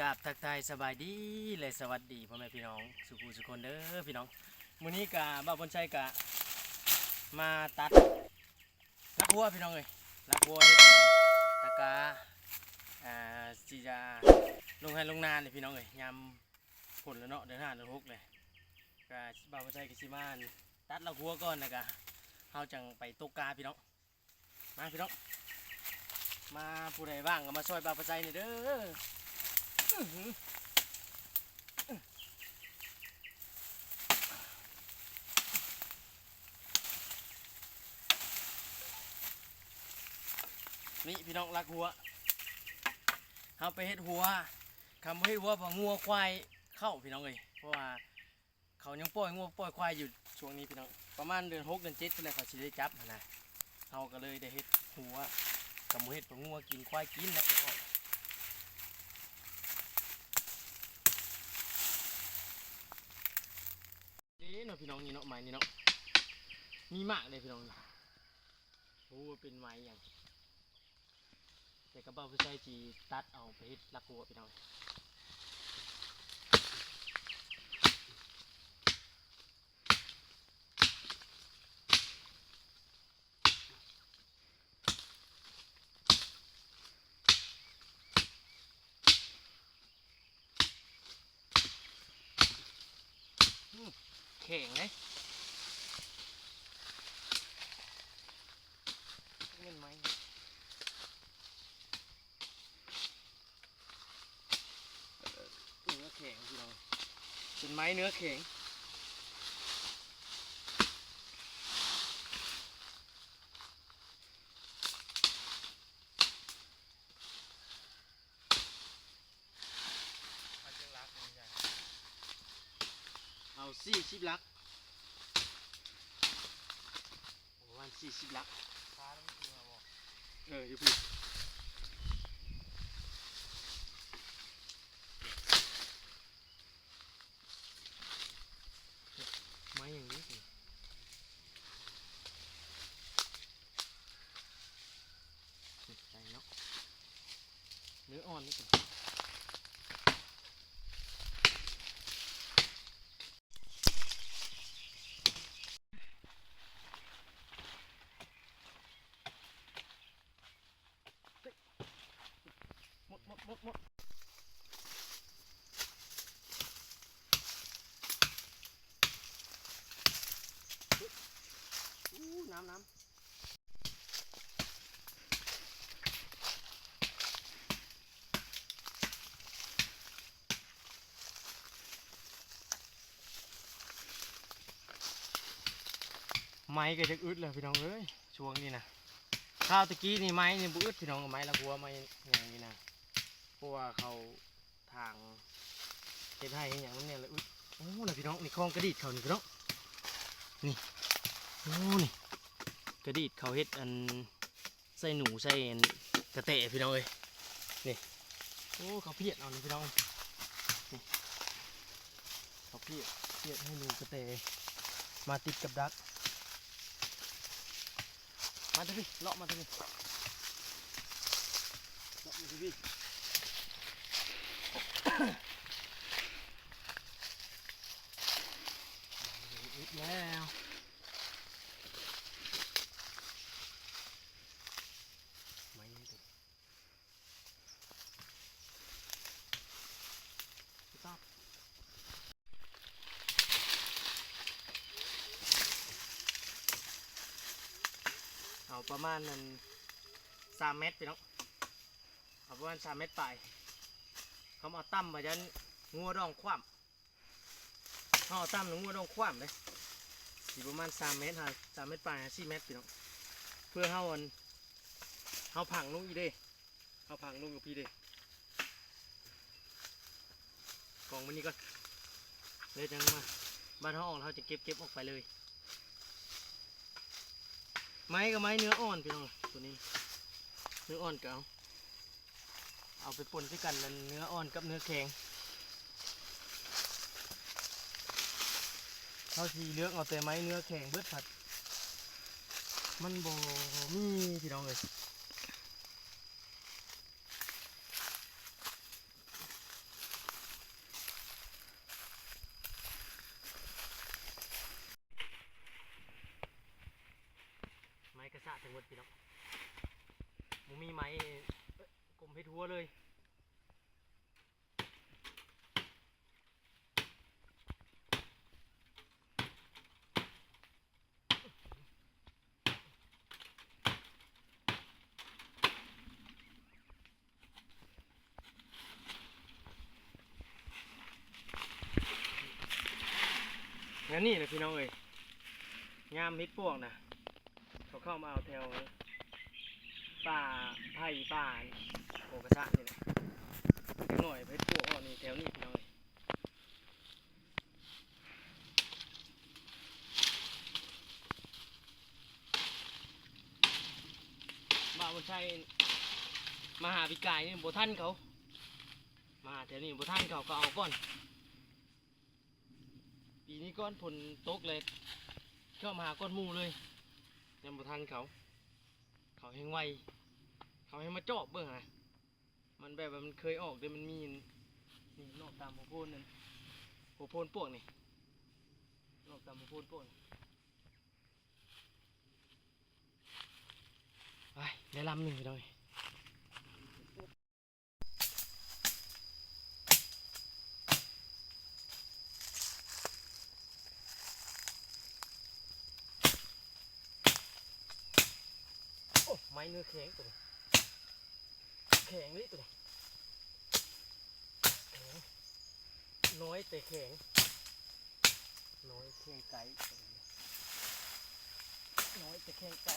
กราบทักทายสบายดีเลยสวัสดีพ่อแม่พี่น้องสุขุสุคนเด้อพี่น้องมื้อนี้กะบ่าวบนชัยกะมาตัดลักวัวพี่น้องเอ้ยลักวัวเฮ็ดตะกาสิจะลงให้ลงนาเลยพี่น้องเอ้ยยามฝนแล้วเนาะเดือน5เดือน6เลยกะบ่าวบนชัยกะสิมาตัดลักวัวก่อนแล้วก็เฮาจังไปตกกาพี่น้องมาพี่น้องมาผู้ใดว่างก็มาช่วยบ่าวบนชัยนี่เด้อนี่พี่น้องรักหัวเอาไปเฮ็ดหัวคำให้หัวพองัวควายเข้าพี่น้องเลยเพราะว่าเขายังปล่อยงัวปล่อยควายอยู่ช่วงนี้พี่น้องประมาณเดือน6เดือน7เป็นไรเขาสิได้จับนะเขาก็เลยได้เฮ็ดหัวกับเฮ็ดพองัวกินควายกินแล้วนี่เนาะพี่น้องนี่เนาะไม้นี่เนาะมีมากเลยพี่น้องโอ้เป็นไม้อย่างแต่กระเป๋าผู้ชายจีตัดเอาไปเฮ็ดลักวัวพี่น้องแข็งเลยเงินไหมเนื้อแข็งพี่น้องเป็นไม้เนื้อแข็งเอา40 ลักวัน40 ลักอยู่พี่ไม้อย่างนี้สิใจเนาะเนื้ออ่อนนี่สิหมดน้ำไม้ก็จะอึดเลยพี่น้องเอ้ยช่วงนี้นะข้าวตะกี้นี่ไม้นี่บุอึดพี่น้องไม้ละหัวไม้อย่างนี้นะเพราะว่าเขาทางเฮ็ดให้อย่างนั้นเนี่ยเลยอึดโอ้น่ะพี่น้องนี่คลองกระดิ่เขานี่พี่น้องนี่โอ้นี่กระดิ่เขาเฮ็ดอันใส่หนูใส่กระเตะพี่น้องเอ้ยนี่โอ้เขาเพียดเอานี่พี่น้องนี่เขาเพียดให้หนูกระเตะมาติดกับดักมาเถอะพี่เลาะมาเถอะพี่เลาะมาเถอะพี่อีกแล้วไม่ถูกตอบเอาประมาณนั้น3 เมตรพี่น้องเอาประมาณ3 เมตรไปเขาเอาตั้มมายันงัวดองคว่ำเขาเอาตั้มหนูงัวดองคว่ำเลยอยู่ประมาณ3 เมตร3 เมตรไป4 เมตรพี่น้องเพื่อเขาผังลูกอีเด้เขาผังลูกกับพี่เด้กองวันนี้ก็เลยจังมาบ้านเขาออกเขาจะเก็บออกไปเลยไม้กับไม้เนื้ออ่อนพี่น้องตัวนี้เนื้ออ่อนก็เอาไปป่นด้วยกันแล้วเนื้ออ่อนกับเนื้อแข็งเขาสีเลือกเอาแต่ไม้เนื้อแข็งเบิดผัดมันบ่มีพี่น้องเลย ดพี่น้องมึงมีไม้กลมให้ทั่วเลยงั้นนี่นะพี่น้องเอ้ยงามเม็ดพวกนะเขาเข้ามาเอาแถวป่าไผ่ป่าโอกระชะนี่แหละหน่อยเม็ดพวกอ่อนนี่แถวนี้พี่น้องเอ้ยบ่าวชัยมาหาพี่กายนี่โบท่านเขามาแถวนี้โบท่านเขาก็เอาก่อนปีนี้ก้อนผลตกเลยเข้ามาหาก้อนหมูเลยยังโบท่านเขาแห้งไวเขาให้มาเจาะเบิ่งนะมันแบบว่ามันเคยออกเดี๋ยวมันมีนี่นอกตามหัวโพนนั่นหัวโพนพวกนี่นอกตามหัวโพนพวกนี่ไปได้ลำหนึ่งไปเลยโอ้ไม้เนื้อแข็งตัวนี้แข็งเลยตัวนี้แข็งน้อยแต่แข็งน้อยแข็งไก่น้อยแต่แข็งไก่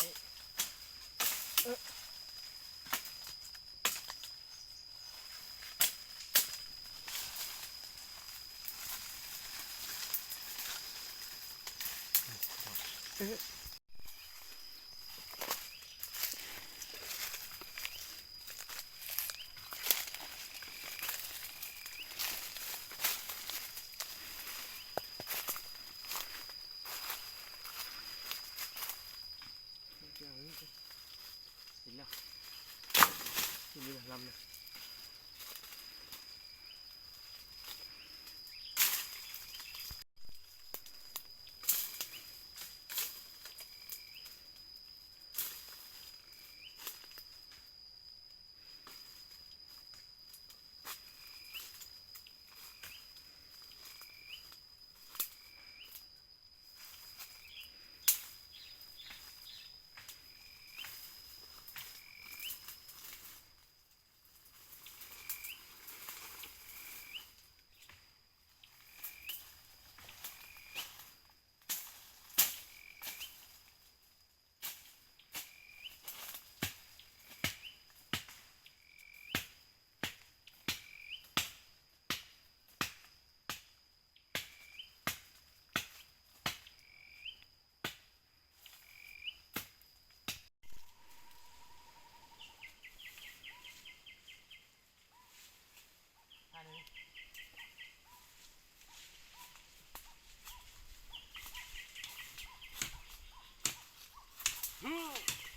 เห็นแล้วนี่ลำเลย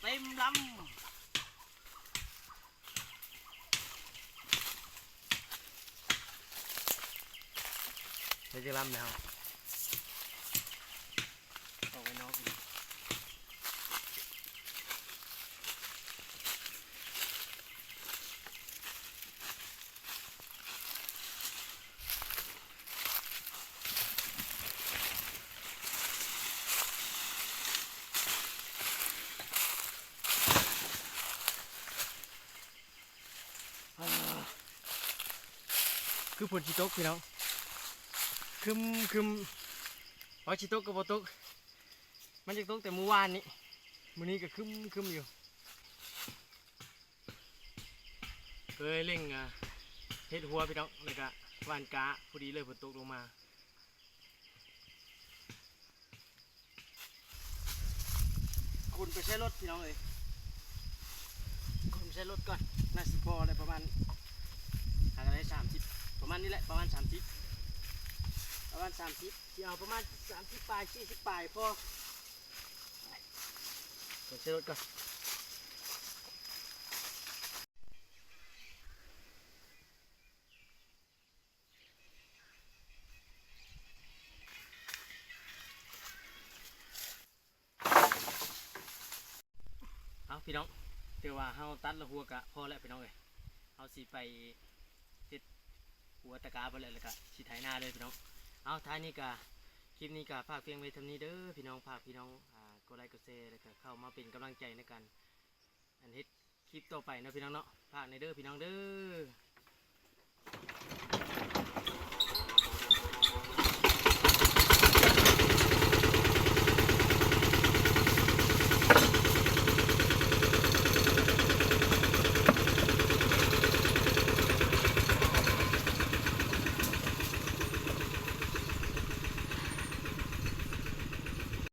เต็มลำเดี๋ยวจะลำแล้วเอาไว้นอกอีกคือฝนชิตกพี่น้องคึมพอชิตกกับบตกมันจะตกแต่เมื่อวานนี้มื้อนี้ก็คึมอยู่เคยเล่งเฮ็ดหัวพี่น้องแล้วก็หวานกะพอดีเลยฝนตกลงมาคุณไปใช้รถพี่น้องเลยคุณใช้รถก่อนน่าสิพอเลยประมาณหากันได้30ประมาณนี้แหละประมาณ30ที่เอาประมาณ30ปลาย40ปลายพอใช้รถก่อน พี่น้องแต่ว่าเฮาตัดละหัวกะพอแล้วพี่น้องเอ้ยเฮาสิไปเฮ็ดหัวตะกาบ่แล้วแล้วก็สิไถนาเลยพี่น้องเอาท้ายนี้ก็คลิปนี้ก็ฝากเพียงไว้เท่านี้เด้อพี่น้องฝากพี่น้องกดไลค์กดแชร์แล้วก็เข้ามาเป็นกำลังใจในการอันเฮ็ดคลิปต่อไปเนาะพี่น้องเนาะฝากในเด้อพี่น้องเด้อ